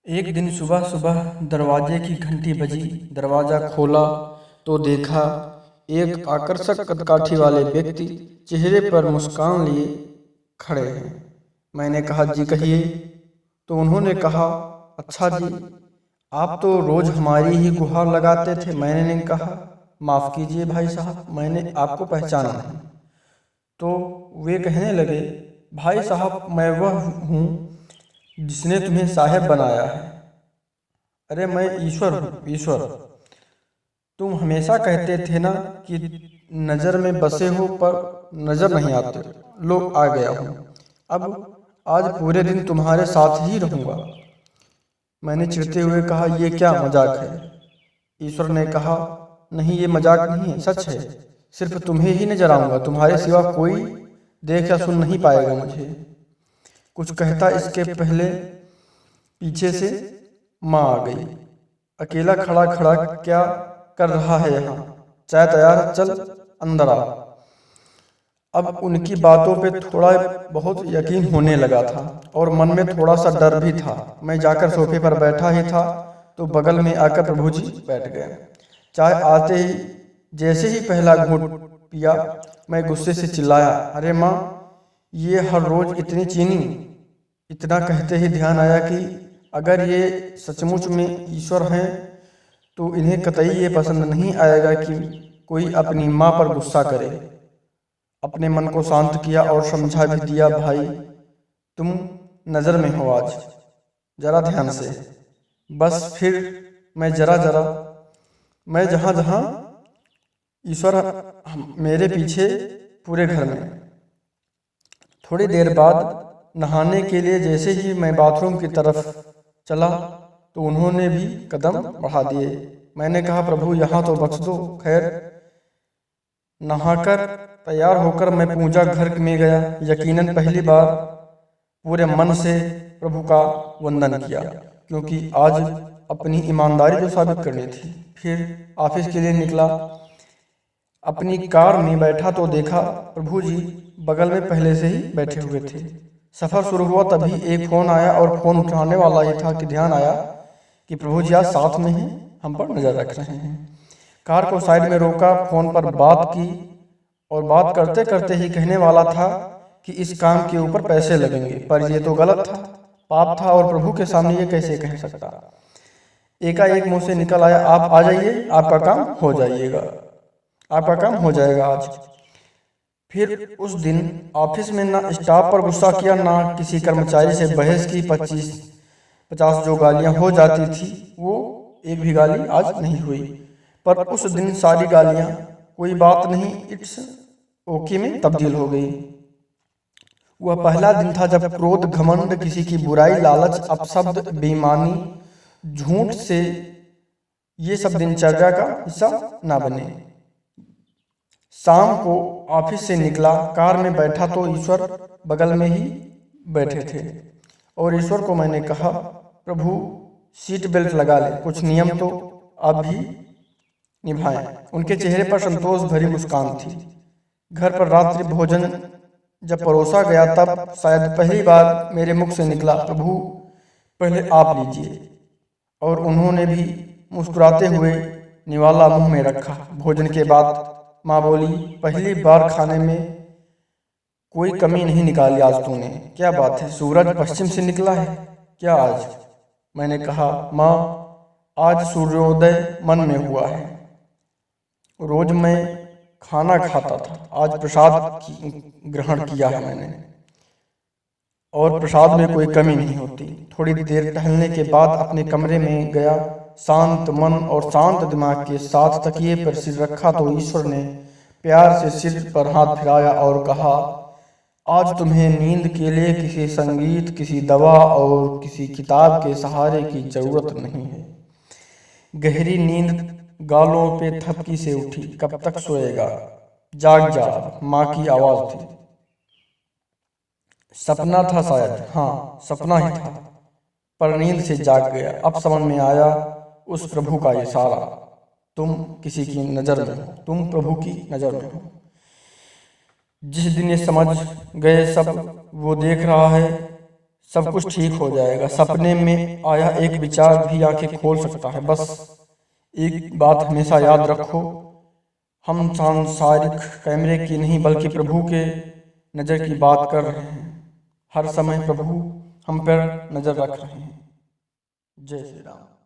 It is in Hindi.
एक दिन सुबह सुबह दरवाजे की घंटी बजी। दरवाजा खोला तो देखा एक आकर्षक कदकाठी वाले व्यक्ति चेहरे पर मुस्कान लिए खड़े हैं। मैंने कहा, जी कहिए। तो उन्होंने कहा, अच्छा जी, आप तो रोज हमारी ही गुहार लगाते थे। मैंने कहा, माफ कीजिए भाई साहब, मैंने आपको पहचाना नहीं। तो वे कहने लगे, भाई साहब, मैं वह हूँ जिसने तुम्हें साहेब बनाया है। अरे मैं ईश्वर हूँ, ईश्वर। तुम हमेशा कहते थे ना कि नजर में बसे हो पर नजर नहीं आते। लो आ गया हूँ। अब आज पूरे दिन तुम्हारे साथ ही रहूंगा। मैंने चिढ़ते हुए कहा, ये क्या मजाक है? ईश्वर ने कहा, नहीं ये मजाक नहीं है, सच है। सिर्फ तुम्हें ही नजर आऊंगा, तुम्हारे सिवा कोई देख या सुन नहीं पाएगा मुझे। कुछ कहता इसके पहले पीछे से माँ आ गई। अकेला खड़ा खड़ा क्या कर रहा है यहाँ? चाय तैयार, चल अंदर आ। अब उनकी बातों पे थोड़ा बहुत यकीन होने लगा था और मन में थोड़ा सा डर भी था। मैं जाकर सोफे पर बैठा ही था तो बगल में आकर प्रभु जी बैठ गए। चाय आते ही जैसे ही पहला घूंट पिया, मैं गुस्से से चिल्लाया, अरे माँ, ये हर रोज इतनी चीनी? इतना कहते ही ध्यान आया कि अगर ये सचमुच में ईश्वर हैं तो इन्हें कतई ये पसंद नहीं आएगा कि कोई अपनी माँ पर गुस्सा करे। अपने मन को शांत किया और समझा भी दिया, भाई तुम नजर में हो आज, जरा ध्यान से। बस फिर मैं मैं जहाँ जहाँ ईश्वर मेरे पीछे पूरे घर में। थोड़ी देर बाद नहाने के लिए जैसे ही मैं बाथरूम की तरफ चला तो उन्होंने भी कदम बढ़ा दिए। मैंने कहा, प्रभु यहाँ तो बख्श दो। खैर, नहाकर तैयार होकर मैं पूजा घर में गया। यकीनन पहली बार पूरे मन से प्रभु का वंदन किया, क्योंकि आज अपनी ईमानदारी जो साबित करनी थी। फिर ऑफिस के लिए निकला। अपनी कार में बैठा तो देखा प्रभु जी बगल में पहले से ही बैठे हुए थे। सफर शुरू हुआ तभी एक फोन आया और फोन उठाने वाला ही था कि ध्यान आया कि प्रभु जी आज साथ में ही हम पर नजर रख रहे हैं। कार को साइड में रोका, फोन पर बात की और बात करते करते ही कहने वाला था कि इस काम के ऊपर पैसे लगेंगे, पर ये तो गलत था, पाप था और प्रभु के सामने ये कैसे कह सकता। एकाएक मुंह से निकल आया, आप आ जाइए, आपका काम हो जाइएगा, आपका काम हो जाएगा आज। फिर उस दिन ऑफिस में ना स्टाफ पर गुस्सा किया, ना किसी कर्मचारी से बहस की। 25-50 जो गालियां हो जाती थी वो एक भी गाली आज नहीं हुई। पर उस दिन सारी गालियां कोई बात नहीं, इट्स ओके में तब्दील हो गई। वह पहला दिन था जब क्रोध, घमंड, किसी की बुराई, लालच, अपशब्द, बेईमानी, झूठ से ये सब दिनचर्या का हिस्सा ना बने। शाम को ऑफिस से निकला, कार में बैठा तो ईश्वर बगल में ही बैठे थे और ईश्वर को मैंने कहा, प्रभु सीट बेल्ट लगा ले, कुछ नियम तो आप भी निभाएं। उनके चेहरे पर संतोष भरी मुस्कान थी। घर पर रात्रि भोजन जब परोसा गया तब शायद पहली बार मेरे मुख से निकला, प्रभु पहले आप लीजिए। और उन्होंने भी मुस्कुराते हुए निवाला मुंह में रखा। भोजन के बाद माँ बोली, पहली बार खाने में कोई कमी नहीं निकाली आज तूने। क्या बात है, सूरज पश्चिम से निकला है क्या आज? मैंने कहा, माँ आज सूर्योदय मन में हुआ है। रोज मैं खाना खाता था, आज प्रसाद ग्रहण किया है मैंने, और प्रसाद में कोई कमी नहीं होती। थोड़ी देर टहलने के बाद अपने कमरे में गया। शांत मन और शांत दिमाग के साथ तकिए पर सिर रखा तो ईश्वर ने प्यार से सिर पर हाथ फिराया और कहा, आज तुम्हें नींद के लिए किसी संगीत, किसी दवा और किसी किताब के सहारे की जरूरत नहीं है। गहरी नींद गालों पे थपकी से उठी। कब तक सोएगा? जाग जा, माँ की आवाज थी। सपना था शायद, हाँ सपना ही था, पर नींद से जाग गया। अब समझ में आया उस प्रभु का इशारा, तुम किसी की नजर में हो, तुम प्रभु की नजर में हो। जिस दिन ये समझ गए सब, वो देख रहा है सब कुछ ठीक हो जाएगा। सपने में आया एक विचार भी आंखें खोल सकता है। बस एक बात हमेशा याद रखो, हम सांसारिक कैमरे की नहीं बल्कि प्रभु के नज़र की बात कर रहे हैं। हर समय प्रभु हम पर नज़र रख रहे हैं। जय श्री राम।